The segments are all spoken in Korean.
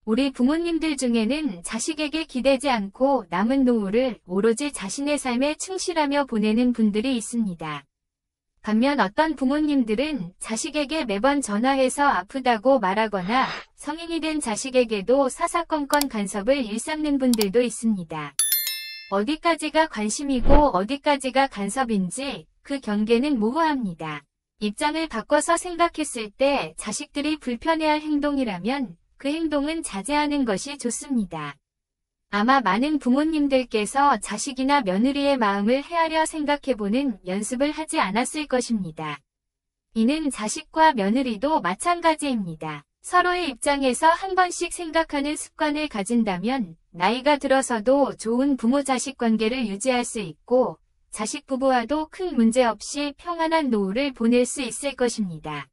우리 부모님들 중에는 자식에게 기대지 않고 남은 노후를 오로지 자신의 삶에 충실하며 보내는 분들이 있습니다. 반면 어떤 부모님들은 자식에게 매번 전화해서 아프다고 말하거나 성인이 된 자식에게도 사사건건 간섭을 일삼는 분들도 있습니다. 어디까지가 관심이고 어디까지가 간섭인지 그 경계는 모호합니다. 입장을 바꿔서 생각했을 때 자식들이 불편해할 행동이라면 그 행동은 자제하는 것이 좋습니다. 아마 많은 부모님들께서 자식이나 며느리의 마음을 헤아려 생각해보는 연습을 하지 않았을 것입니다. 이는 자식과 며느리도 마찬가지입니다. 서로의 입장에서 한 번씩 생각하는 습관을 가진다면 나이가 들어서도 좋은 부모-자식 관계를 유지할 수 있고 자식 부부와도 큰 문제 없이 평안한 노후를 보낼 수 있을 것입니다.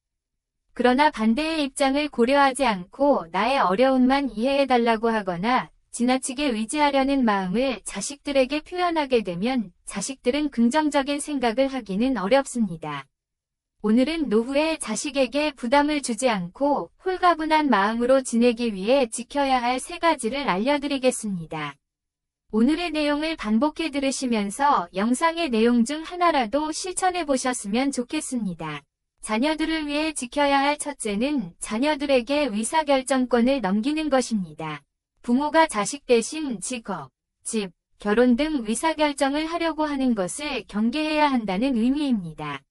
그러나 반대의 입장을 고려하지 않고 나의 어려움만 이해해달라고 하거나 지나치게 의지하려는 마음을 자식들에게 표현하게 되면 자식들은 긍정적인 생각을 하기는 어렵습니다. 오늘은 노후에 자식에게 부담을 주지 않고 홀가분한 마음으로 지내기 위해 지켜야 할 3가지를 알려드리겠습니다. 오늘의 내용을 반복해 들으시면서 영상의 내용 중 하나라도 실천해 보셨으면 좋겠습니다. 자녀들을 위해 지켜야 할 첫째는 자녀들에게 의사결정권을 넘기는 것입니다. 부모가 자식 대신 직업, 집, 결혼 등 의사결정을 하려고 하는 것을 경계해야 한다는 의미입니다.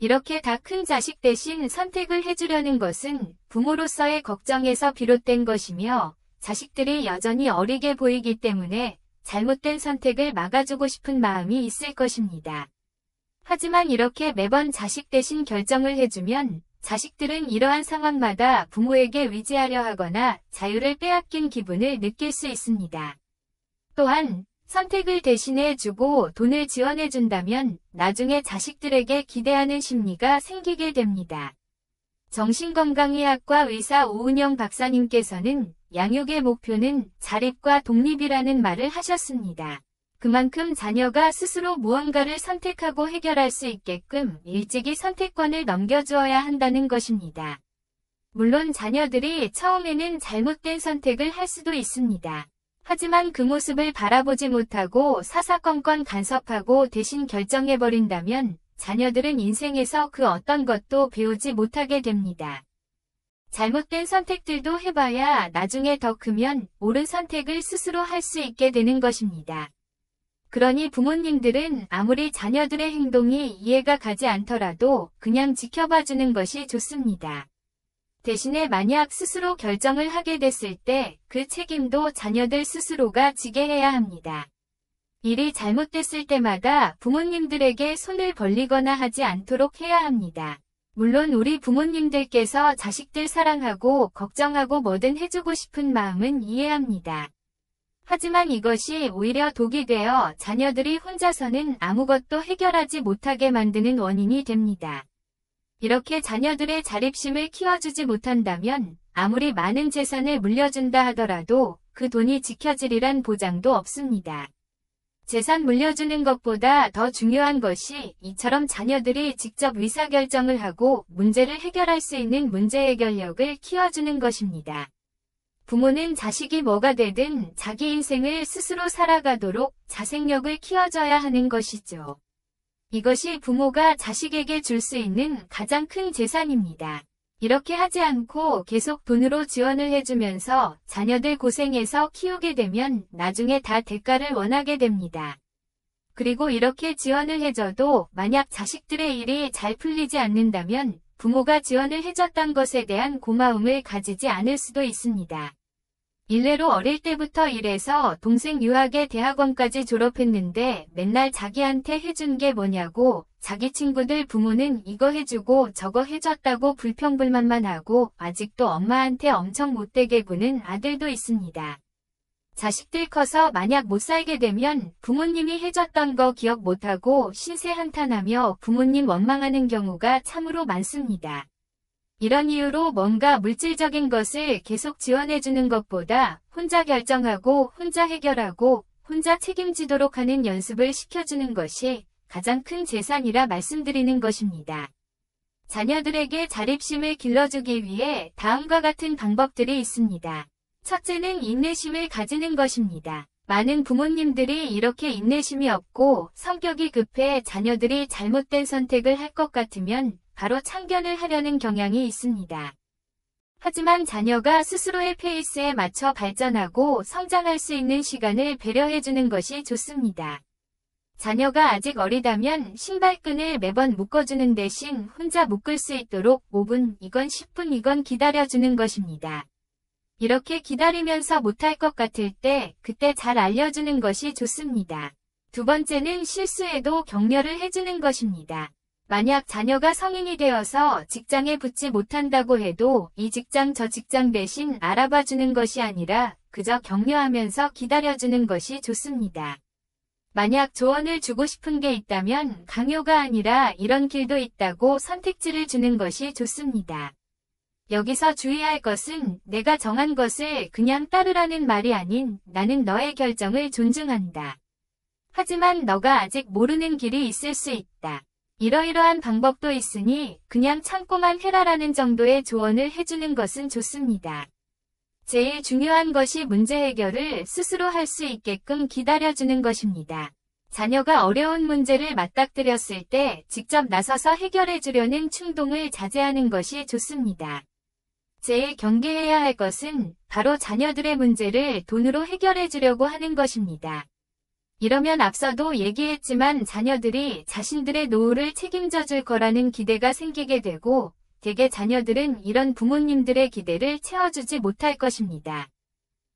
이렇게 다 큰 자식 대신 선택을 해주려는 것은 부모로서의 걱정에서 비롯된 것이며 자식들이 여전히 어리게 보이기 때문에 잘못된 선택을 막아주고 싶은 마음이 있을 것입니다. 하지만 이렇게 매번 자식 대신 결정을 해주면 자식들은 이러한 상황마다 부모에게 의지하려 하거나 자유를 빼앗긴 기분을 느낄 수 있습니다. 또한 선택을 대신해 주고 돈을 지원해 준다면 나중에 자식들에게 기대하는 심리가 생기게 됩니다. 정신건강의학과 의사 오은영 박사님께서는 양육의 목표는 자립과 독립이라는 말을 하셨습니다. 그만큼 자녀가 스스로 무언가를 선택하고 해결할 수 있게끔 일찍이 선택권을 넘겨주어야 한다는 것입니다. 물론 자녀들이 처음에는 잘못된 선택을 할 수도 있습니다. 하지만 그 모습을 바라보지 못하고 사사건건 간섭하고 대신 결정해버린다면 자녀들은 인생에서 그 어떤 것도 배우지 못하게 됩니다. 잘못된 선택들도 해봐야 나중에 더 크면 옳은 선택을 스스로 할 수 있게 되는 것입니다. 그러니 부모님들은 아무리 자녀들의 행동이 이해가 가지 않더라도 그냥 지켜봐주는 것이 좋습니다. 대신에 만약 스스로 결정을 하게 됐을 때 그 책임도 자녀들 스스로가 지게 해야 합니다. 일이 잘못됐을 때마다 부모님들에게 손을 벌리거나 하지 않도록 해야 합니다. 물론 우리 부모님들께서 자식들 사랑하고 걱정하고 뭐든 해주고 싶은 마음은 이해합니다. 하지만 이것이 오히려 독이 되어 자녀들이 혼자서는 아무것도 해결하지 못하게 만드는 원인이 됩니다. 이렇게 자녀들의 자립심을 키워주지 못한다면 아무리 많은 재산을 물려준다 하더라도 그 돈이 지켜지리란 보장도 없습니다. 재산 물려주는 것보다 더 중요한 것이 이처럼 자녀들이 직접 의사결정을 하고 문제를 해결할 수 있는 문제해결력을 키워주는 것입니다. 부모는 자식이 뭐가 되든 자기 인생을 스스로 살아가도록 자생력을 키워줘야 하는 것이죠. 이것이 부모가 자식에게 줄 수 있는 가장 큰 재산입니다. 이렇게 하지 않고 계속 돈으로 지원을 해주면서 자녀들 고생해서 키우게 되면 나중에 다 대가를 원하게 됩니다. 그리고 이렇게 지원을 해줘도 만약 자식들의 일이 잘 풀리지 않는다면 부모가 지원을 해줬던 것에 대한 고마움을 가지지 않을 수도 있습니다. 일례로 어릴 때부터 일해서 동생 유학에 대학원까지 졸업했는데 맨날 자기한테 해준 게 뭐냐고 자기 친구들 부모는 이거 해주고 저거 해줬다고 불평불만만 하고 아직도 엄마한테 엄청 못되게 구는 아들도 있습니다. 자식들 커서 만약 못 살게 되면 부모님이 해줬던 거 기억 못하고 신세 한탄하며 부모님 원망하는 경우가 참으로 많습니다. 이런 이유로 뭔가 물질적인 것을 계속 지원해주는 것보다 혼자 결정하고 혼자 해결하고 혼자 책임지도록 하는 연습을 시켜주는 것이 가장 큰 재산이라 말씀드리는 것입니다. 자녀들에게 자립심을 길러주기 위해 다음과 같은 방법들이 있습니다. 첫째는 인내심을 가지는 것입니다. 많은 부모님들이 이렇게 인내심이 없고 성격이 급해 자녀들이 잘못된 선택을 할 것 같으면 바로 참견을 하려는 경향이 있습니다. 하지만 자녀가 스스로의 페이스에 맞춰 발전하고 성장할 수 있는 시간을 배려해주는 것이 좋습니다. 자녀가 아직 어리다면 신발끈을 매번 묶어주는 대신 혼자 묶을 수 있도록 5분이건 10분이건 기다려주는 것입니다. 이렇게 기다리면서 못할 것 같을 때 그때 잘 알려주는 것이 좋습니다. 두 번째는 실수에도 격려를 해주는 것입니다. 만약 자녀가 성인이 되어서 직장에 붙지 못한다고 해도 이 직장 저 직장 대신 알아봐주는 것이 아니라 그저 격려하면서 기다려주는 것이 좋습니다. 만약 조언을 주고 싶은 게 있다면 강요가 아니라 이런 길도 있다고 선택지를 주는 것이 좋습니다. 여기서 주의할 것은 내가 정한 것을 그냥 따르라는 말이 아닌 나는 너의 결정을 존중한다. 하지만 너가 아직 모르는 길이 있을 수 있다. 이러이러한 방법도 있으니 그냥 참고만 해라라는 정도의 조언을 해주는 것은 좋습니다. 제일 중요한 것이 문제 해결을 스스로 할 수 있게끔 기다려주는 것입니다. 자녀가 어려운 문제를 맞닥뜨렸을 때 직접 나서서 해결해 주려는 충동을 자제하는 것이 좋습니다. 제일 경계해야 할 것은 바로 자녀들의 문제를 돈으로 해결해 주려고 하는 것입니다. 이러면 앞서도 얘기했지만 자녀들이 자신들의 노후를 책임져 줄 거라는 기대가 생기게 되고 대개 자녀들은 이런 부모님들의 기대를 채워주지 못할 것입니다.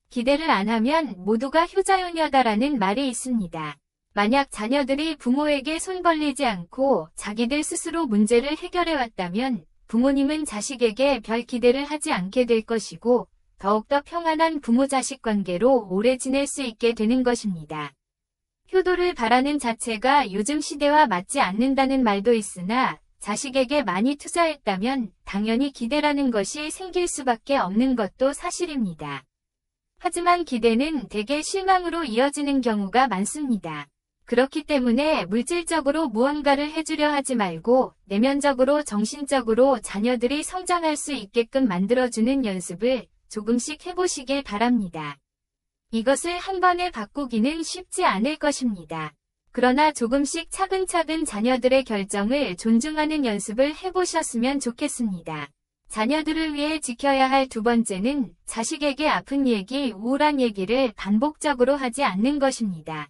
기대를 안 하면 모두가 효자효녀다라는 말이 있습니다. 만약 자녀들이 부모에게 손 벌리지 않고 자기들 스스로 문제를 해결해 왔다면 부모님은 자식에게 별 기대를 하지 않게 될 것이고 더욱더 평안한 부모-자식 관계로 오래 지낼 수 있게 되는 것입니다. 효도를 바라는 자체가 요즘 시대와 맞지 않는다는 말도 있으나 자식에게 많이 투자했다면 당연히 기대라는 것이 생길 수밖에 없는 것도 사실입니다. 하지만 기대는 대개 실망으로 이어지는 경우가 많습니다. 그렇기 때문에 물질적으로 무언가를 해주려 하지 말고 내면적으로 정신적으로 자녀들이 성장할 수 있게끔 만들어주는 연습을 조금씩 해보시길 바랍니다. 이것을 한 번에 바꾸기는 쉽지 않을 것입니다. 그러나 조금씩 차근차근 자녀들의 결정을 존중하는 연습을 해보셨으면 좋겠습니다. 자녀들을 위해 지켜야 할 두 번째는 자식에게 아픈 얘기, 우울한 얘기를 반복적으로 하지 않는 것입니다.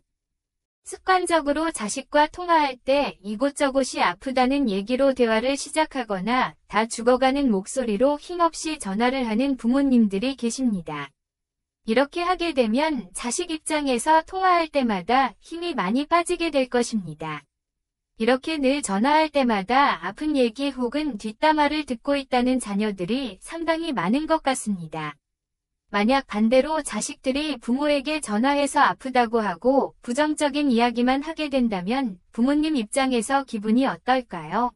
습관적으로 자식과 통화할 때 이곳저곳이 아프다는 얘기로 대화를 시작하거나 다 죽어가는 목소리로 힘없이 전화를 하는 부모님들이 계십니다. 이렇게 하게 되면 자식 입장에서 통화할 때마다 힘이 많이 빠지게 될 것입니다. 이렇게 늘 전화할 때마다 아픈 얘기 혹은 뒷담화를 듣고 있다는 자녀들이 상당히 많은 것 같습니다. 만약 반대로 자식들이 부모에게 전화해서 아프다고 하고 부정적인 이야기만 하게 된다면 부모님 입장에서 기분이 어떨까요?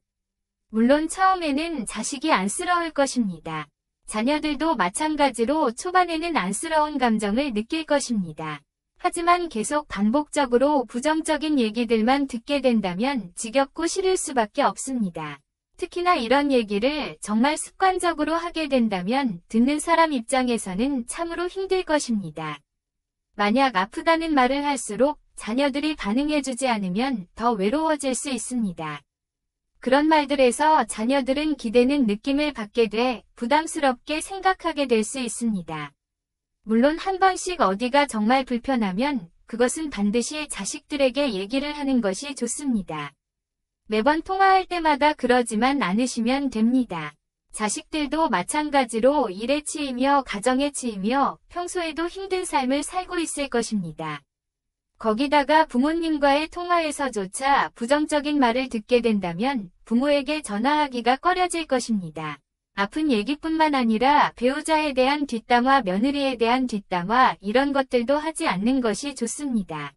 물론 처음에는 자식이 안쓰러울 것입니다. 자녀들도 마찬가지로 초반에는 안쓰러운 감정을 느낄 것입니다. 하지만 계속 반복적으로 부정적인 얘기들만 듣게 된다면 지겹고 싫을 수밖에 없습니다. 특히나 이런 얘기를 정말 습관적으로 하게 된다면 듣는 사람 입장에서는 참으로 힘들 것입니다. 만약 아프다는 말을 할수록 자녀들이 반응해주지 않으면 더 외로워질 수 있습니다. 그런 말들에서 자녀들은 기대는 느낌을 받게 돼 부담스럽게 생각하게 될 수 있습니다. 물론 한 번씩 어디가 정말 불편하면 그것은 반드시 자식들에게 얘기를 하는 것이 좋습니다. 매번 통화할 때마다 그러지만 않으시면 됩니다. 자식들도 마찬가지로 일에 치이며 가정에 치이며 평소에도 힘든 삶을 살고 있을 것입니다. 거기다가 부모님과의 통화에서조차 부정적인 말을 듣게 된다면 부모에게 전화하기가 꺼려질 것입니다. 아픈 얘기뿐만 아니라 배우자에 대한 뒷담화, 며느리에 대한 뒷담화 이런 것들도 하지 않는 것이 좋습니다.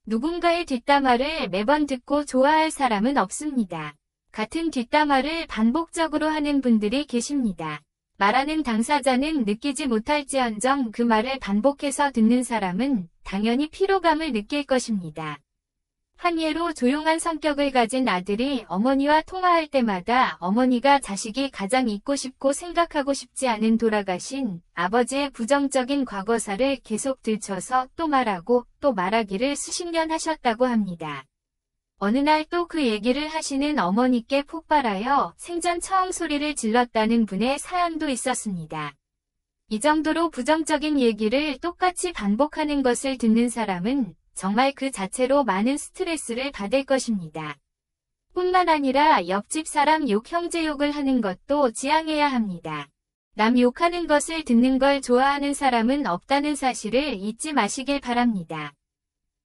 누군가의 뒷담화를 매번 듣고 좋아할 사람은 없습니다. 같은 뒷담화를 반복적으로 하는 분들이 계십니다. 말하는 당사자는 느끼지 못할지언정 그 말을 반복해서 듣는 사람은 당연히 피로감을 느낄 것입니다. 한 예로 조용한 성격을 가진 아들이 어머니와 통화할 때마다 어머니가 자식이 가장 잊고 싶고 생각하고 싶지 않은 돌아가신 아버지의 부정적인 과거사를 계속 들춰서 또 말하고 또 말하기를 수십 년 하셨다고 합니다. 어느 날 또 그 얘기를 하시는 어머니께 폭발하여 생전 처음 소리를 질렀다는 분의 사연도 있었습니다. 이 정도로 부정적인 얘기를 똑같이 반복하는 것을 듣는 사람은 정말 그 자체로 많은 스트레스를 받을 것입니다. 뿐만 아니라 옆집 사람 욕, 형제 욕을 하는 것도 지양해야 합니다. 남 욕하는 것을 듣는 걸 좋아하는 사람은 없다는 사실을 잊지 마시길 바랍니다.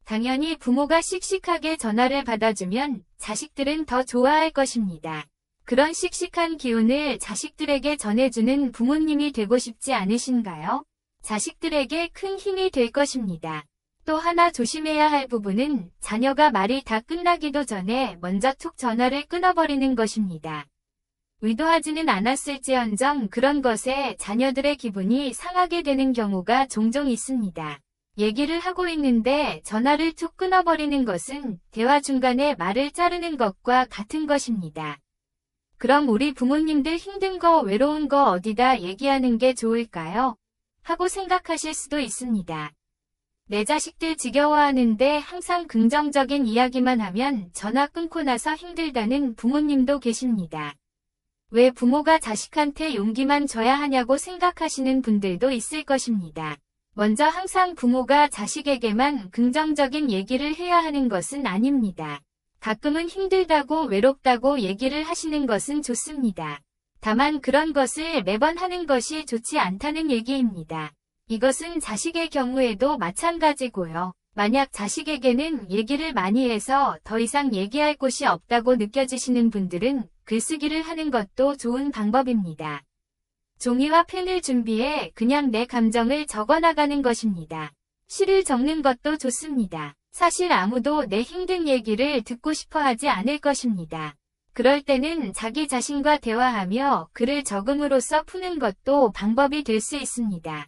당연히 부모가 씩씩하게 전화를 받아주면 자식들은 더 좋아할 것입니다. 그런 씩씩한 기운을 자식들에게 전해주는 부모님이 되고 싶지 않으신가요? 자식들에게 큰 힘이 될 것입니다. 또 하나 조심해야 할 부분은 자녀가 말이 다 끝나기도 전에 먼저 툭 전화를 끊어버리는 것입니다. 의도하지는 않았을지언정 그런 것에 자녀들의 기분이 상하게 되는 경우가 종종 있습니다. 얘기를 하고 있는데 전화를 툭 끊어버리는 것은 대화 중간에 말을 자르는 것과 같은 것입니다. 그럼 우리 부모님들 힘든 거, 외로운 거 어디다 얘기하는 게 좋을까요? 하고 생각하실 수도 있습니다. 내 자식들 지겨워하는데 항상 긍정적인 이야기만 하면 전화 끊고 나서 힘들다는 부모님도 계십니다. 왜 부모가 자식한테 용기만 줘야 하냐고 생각하시는 분들도 있을 것입니다. 먼저 항상 부모가 자식에게만 긍정적인 얘기를 해야 하는 것은 아닙니다. 가끔은 힘들다고 외롭다고 얘기를 하시는 것은 좋습니다. 다만 그런 것을 매번 하는 것이 좋지 않다는 얘기입니다. 이것은 자식의 경우에도 마찬가지고요. 만약 자식에게는 얘기를 많이 해서 더 이상 얘기할 곳이 없다고 느껴지시는 분들은 글쓰기를 하는 것도 좋은 방법입니다. 종이와 펜을 준비해 그냥 내 감정을 적어나가는 것입니다. 시를 적는 것도 좋습니다. 사실 아무도 내 힘든 얘기를 듣고 싶어 하지 않을 것입니다. 그럴 때는 자기 자신과 대화하며 글을 적음으로써 푸는 것도 방법이 될 수 있습니다.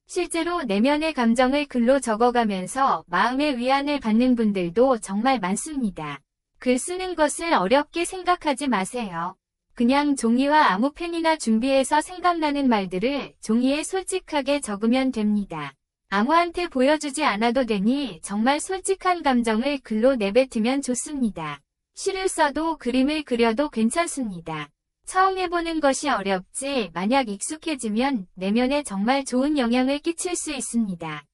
실제로 내면의 감정을 글로 적어가면서 마음의 위안을 받는 분들도 정말 많습니다. 글 쓰는 것을 어렵게 생각하지 마세요. 그냥 종이와 아무 펜이나 준비해서 생각나는 말들을 종이에 솔직하게 적으면 됩니다. 아무한테 보여주지 않아도 되니 정말 솔직한 감정을 글로 내뱉으면 좋습니다. 시를 써도 그림을 그려도 괜찮습니다. 처음 해보는 것이 어렵지 만약 익숙해지면 내면에 정말 좋은 영향을 끼칠 수 있습니다.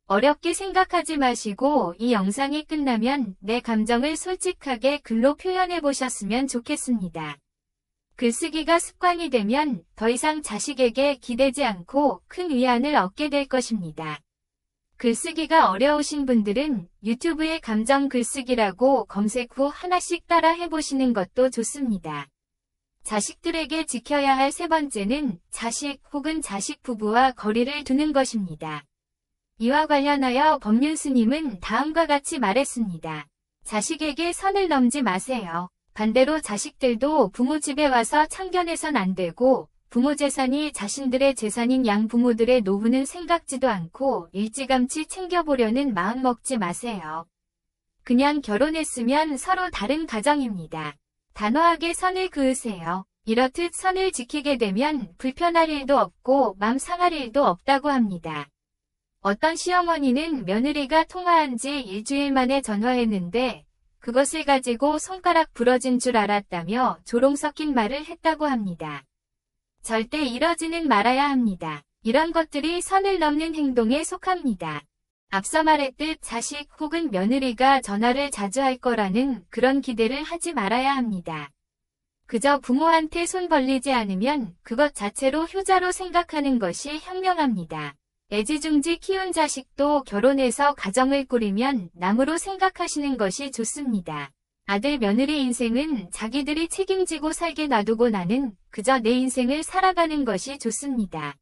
어렵게 생각하지 마시고 이 영상이 끝나면 내 감정을 솔직하게 글로 표현해 보셨으면 좋겠습니다. 글쓰기가 습관이 되면 더 이상 자식에게 기대지 않고 큰 위안을 얻게 될 것입니다. 글쓰기가 어려우신 분들은 유튜브에 감정 글쓰기라고 검색 후 하나씩 따라 해보시는 것도 좋습니다. 자식들에게 지켜야 할 세 번째는 자식 혹은 자식 부부와 거리를 두는 것입니다. 이와 관련하여 법륜 스님은 다음과 같이 말했습니다. 자식에게 선을 넘지 마세요. 반대로 자식들도 부모 집에 와서 참견해선 안 되고 부모 재산이 자신들의 재산인 양부모들의 노후는 생각지도 않고 일찌감치 챙겨보려는 마음 먹지 마세요. 그냥 결혼했으면 서로 다른 가정입니다. 단호하게 선을 그으세요. 이렇듯 선을 지키게 되면 불편할 일도 없고 맘 상할 일도 없다고 합니다. 어떤 시어머니는 며느리가 통화한 지 일주일 만에 전화했는데 그것을 가지고 손가락 부러진 줄 알았다며 조롱 섞인 말을 했다고 합니다. 절대 이러지는 말아야 합니다. 이런 것들이 선을 넘는 행동에 속합니다. 앞서 말했듯 자식 혹은 며느리가 전화를 자주 할 거라는 그런 기대를 하지 말아야 합니다. 그저 부모한테 손 벌리지 않으면 그것 자체로 효자로 생각하는 것이 현명합니다. 애지중지 키운 자식도 결혼해서 가정을 꾸리면 남으로 생각하시는 것이 좋습니다. 아들 며느리 인생은 자기들이 책임지고 살게 놔두고 나는 그저 내 인생을 살아가는 것이 좋습니다.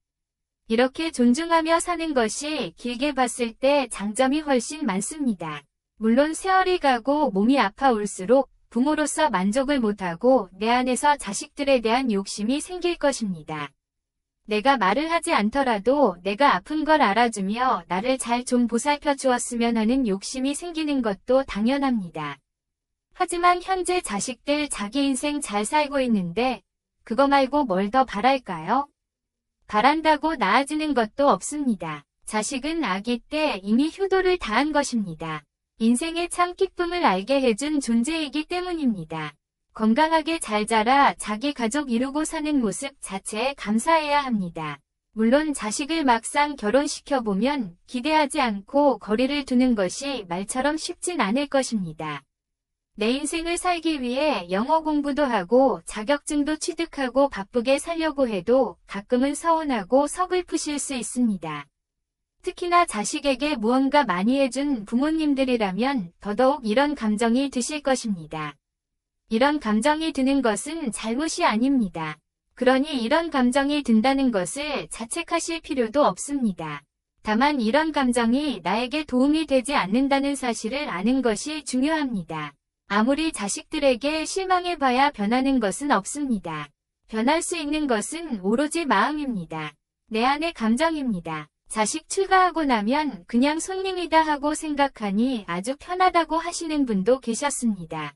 이렇게 존중하며 사는 것이 길게 봤을 때 장점이 훨씬 많습니다. 물론 세월이 가고 몸이 아파올수록 부모로서 만족을 못하고 내 안에서 자식들에 대한 욕심이 생길 것입니다. 내가 말을 하지 않더라도 내가 아픈 걸 알아주며 나를 잘 좀 보살펴 주었으면 하는 욕심이 생기는 것도 당연합니다. 하지만 현재 자식들 자기 인생 잘 살고 있는데 그거 말고 뭘 더 바랄까요? 바란다고 나아지는 것도 없습니다. 자식은 아기 때 이미 효도를 다한 것입니다. 인생의 참 기쁨을 알게 해준 존재이기 때문입니다. 건강하게 잘 자라 자기 가족 이루고 사는 모습 자체에 감사해야 합니다. 물론 자식을 막상 결혼시켜보면 기대하지 않고 거리를 두는 것이 말처럼 쉽진 않을 것입니다. 내 인생을 살기 위해 영어 공부도 하고 자격증도 취득하고 바쁘게 살려고 해도 가끔은 서운하고 서글프실 수 있습니다. 특히나 자식에게 무언가 많이 해준 부모님들이라면 더더욱 이런 감정이 드실 것입니다. 이런 감정이 드는 것은 잘못이 아닙니다. 그러니 이런 감정이 든다는 것을 자책하실 필요도 없습니다. 다만 이런 감정이 나에게 도움이 되지 않는다는 사실을 아는 것이 중요합니다. 아무리 자식들에게 실망해봐야 변하는 것은 없습니다. 변할 수 있는 것은 오로지 마음입니다. 내 안의 감정입니다. 자식 출가하고 나면 그냥 손님이다 하고 생각하니 아주 편하다고 하시는 분도 계셨습니다.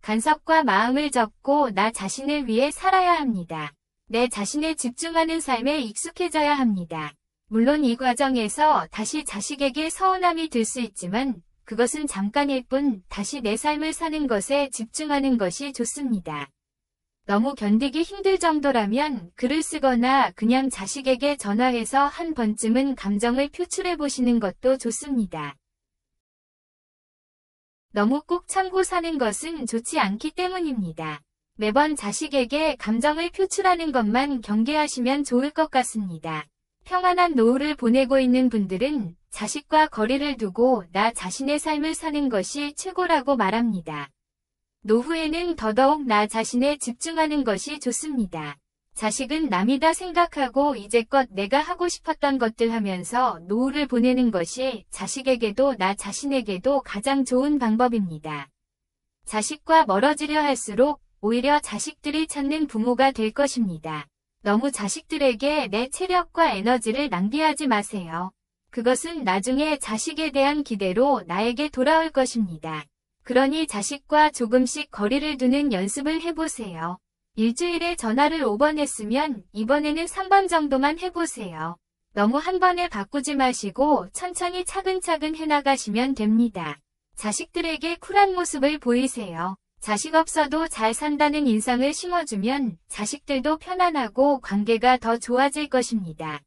간섭과 마음을 접고 나 자신을 위해 살아야 합니다. 내 자신에 집중하는 삶에 익숙해져야 합니다. 물론 이 과정에서 다시 자식에게 서운함이 들 수 있지만 그것은 잠깐일 뿐 다시 내 삶을 사는 것에 집중하는 것이 좋습니다. 너무 견디기 힘들 정도라면 글을 쓰거나 그냥 자식에게 전화해서 한 번쯤은 감정을 표출해 보시는 것도 좋습니다. 너무 꼭 참고 사는 것은 좋지 않기 때문입니다. 매번 자식에게 감정을 표출하는 것만 경계하시면 좋을 것 같습니다. 평안한 노후를 보내고 있는 분들은 자식과 거리를 두고 나 자신의 삶을 사는 것이 최고라고 말합니다. 노후에는 더더욱 나 자신에 집중하는 것이 좋습니다. 자식은 남이다 생각하고 이제껏 내가 하고 싶었던 것들 하면서 노후를 보내는 것이 자식에게도 나 자신에게도 가장 좋은 방법입니다. 자식과 멀어지려 할수록 오히려 자식들이 찾는 부모가 될 것입니다. 너무 자식들에게 내 체력과 에너지를 낭비하지 마세요. 그것은 나중에 자식에 대한 기대로 나에게 돌아올 것입니다. 그러니 자식과 조금씩 거리를 두는 연습을 해보세요. 일주일에 전화를 5번 했으면 이번에는 3번 정도만 해보세요. 너무 한 번에 바꾸지 마시고 천천히 차근차근 해나가시면 됩니다. 자식들에게 쿨한 모습을 보이세요. 자식 없어도 잘 산다는 인상을 심어주면 자식들도 편안하고 관계가 더 좋아질 것입니다.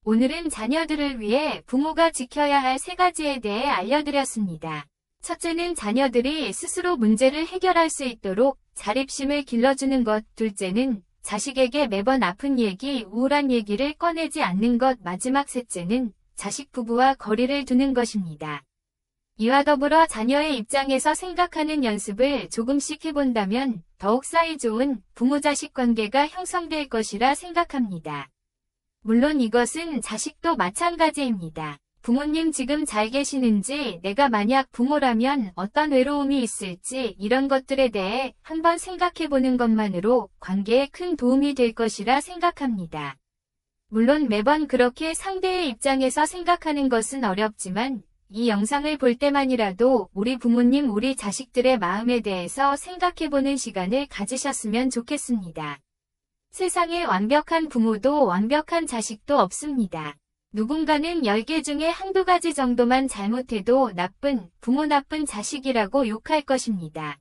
오늘은 자녀들을 위해 부모가 지켜야 할 3가지에 대해 알려드렸습니다. 첫째는 자녀들이 스스로 문제를 해결할 수 있도록 자립심을 길러주는 것. 둘째는 자식에게 매번 아픈 얘기, 우울한 얘기를 꺼내지 않는 것. 마지막 셋째는 자식 부부와 거리를 두는 것입니다. 이와 더불어 자녀의 입장에서 생각하는 연습을 조금씩 해본다면 더욱 사이좋은 부모-자식 관계가 형성될 것이라 생각합니다. 물론 이것은 자식도 마찬가지입니다. 부모님 지금 잘 계시는지, 내가 만약 부모라면 어떤 외로움이 있을지, 이런 것들에 대해 한번 생각해보는 것만으로 관계에 큰 도움이 될 것이라 생각합니다. 물론 매번 그렇게 상대의 입장에서 생각하는 것은 어렵지만 이 영상을 볼 때만이라도 우리 부모님, 우리 자식들의 마음에 대해서 생각해보는 시간을 가지셨으면 좋겠습니다. 세상에 완벽한 부모도 완벽한 자식도 없습니다. 누군가는 10개 중에 한두 가지 정도만 잘못해도 나쁜 부모, 나쁜 자식이라고 욕할 것입니다.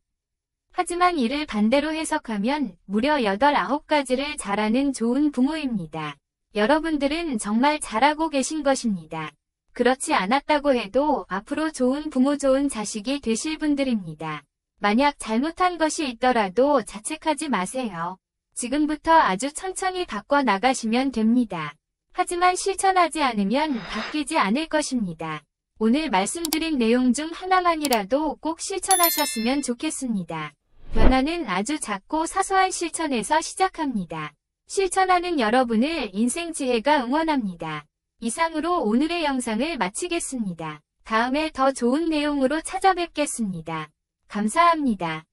하지만 이를 반대로 해석하면 무려 8, 9가지를 잘하는 좋은 부모입니다. 여러분들은 정말 잘하고 계신 것입니다. 그렇지 않았다고 해도 앞으로 좋은 부모, 좋은 자식이 되실 분들입니다. 만약 잘못한 것이 있더라도 자책하지 마세요. 지금부터 아주 천천히 바꿔 나가시면 됩니다. 하지만 실천하지 않으면 바뀌지 않을 것입니다. 오늘 말씀드린 내용 중 하나만이라도 꼭 실천하셨으면 좋겠습니다. 변화는 아주 작고 사소한 실천에서 시작합니다. 실천하는 여러분을 인생 지혜가 응원합니다. 이상으로 오늘의 영상을 마치겠습니다. 다음에 더 좋은 내용으로 찾아뵙겠습니다. 감사합니다.